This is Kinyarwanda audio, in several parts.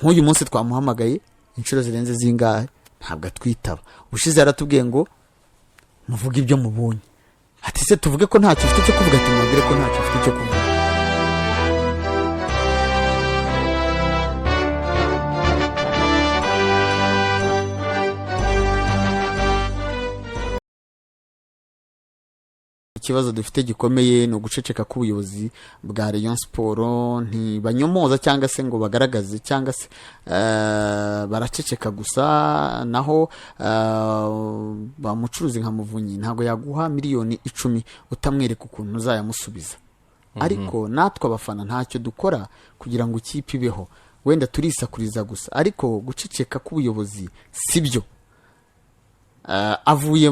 nk'uyu munsi twamuhamagaye inshuro zirenze zingahe ntabwo atwitaba. Ubushize yaratubwiye ngo muvuge ibyo mubonye. Ati se tuvuge ko ntacyo ufite cyo kuvuga, ati mubwire ko ntacyo ufite cyo kuvuga. Ikibazo dufite gikomeye ni uguceceka k'ubuyobozi bwa Rayon Sport. Ntibanyomoza cyangwa se ngo bagaragaze, cyangwa se baraceceka gusa. Naho bamucuruzi nka Muvunyi ntabwo yaguha miliyoni 10 utamwereka ukuntu uzayamusubiza. Ariko natwe abafana ntacyo dukora kugira ngo ikipe ibeho, wenda turisakuriza gusa. Ariko guceceka k'ubuyobozi sibyo. Avuye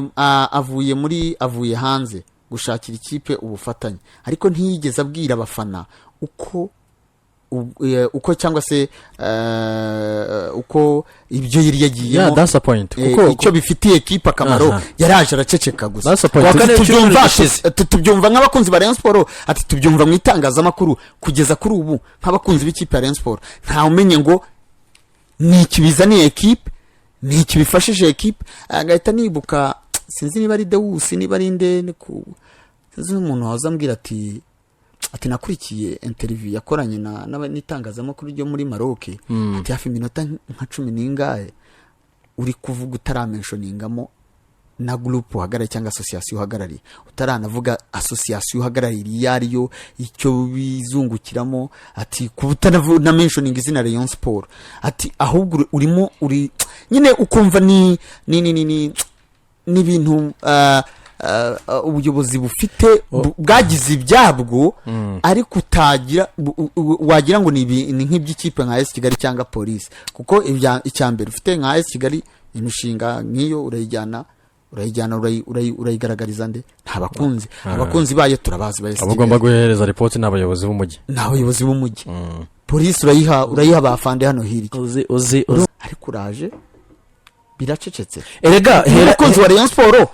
hanze gushakira ikipe ubufatanye, ariko ntiyigeze abwira abafana uko cyangwa se uko ibyo yari yagiyemo. That's a point. Icyo bifitiye ekipe akamaro yaraje araceceka gusa. Tubyumva nk'abakunzi ba Rayon Sport, ati tubyumva mu itangazamakuru kugeza kuri ubu nk'abakunzi b'ikipe ya Rayon Sport nta umenye ngo ni ikibizaniye ekipe, ni ikibifashije ekipe. Agahita nibuka, sinzi niba ari Deus niba ari nde, sinzi umuntu wazambwira ati nakurikiye interview yakoranye n'itangazamakuru ryo muri Maroc. Ati hafi minota nka 10 n'ingahe uri kuvuga utaramentioningamo na group uhagarariye cyangwa association uhagarariye, utaranavuga association uhagarariye yariyo icyo bizungukiramo. Ati kubutana mentioning izina Rayon Sport, ati ahubwo urimo uri nyine ukumva ni ibintu ubuyobozi bufite bwagize ibyabwo, ariko utagira wagira ngo ni nk'iby'ikipe nka AS Kigali cyangwa Police. Kuko icyambere ufite nka AS Kigali imishinga nk'iyo urayijyana urayigaragariza nde? Nta bakunzi. Abakunzi bayo turabazi bayese. Abagomba guhereza report n'abayobozi b'umujyi. Police urayiha bafande hano hirya. Uzi ariko uraje biracecetse. Erega umukunzi wa Rayon Sport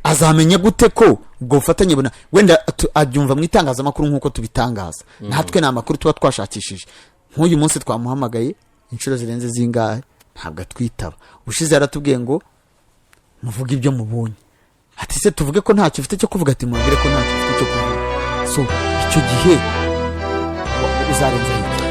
azamenya gute ko ubwo bufatanye buna wenda abyumva mu itangazamakuru nk'uko tubitangaza. Natwe na makuru tuba twashakishije. Nk'uyu munsi twamuhamagaye inshuro zirenze zingahe ntabwo atwitaba. Ubushize yaratubwiye ngo muvuge ibyo mubonye. Ati se tuvuge ko ntacyo ufite cyo kuvuga, ati mubwire ko ntacyo ufite cyo kuvuga. So icyo gihe uzarenza iki?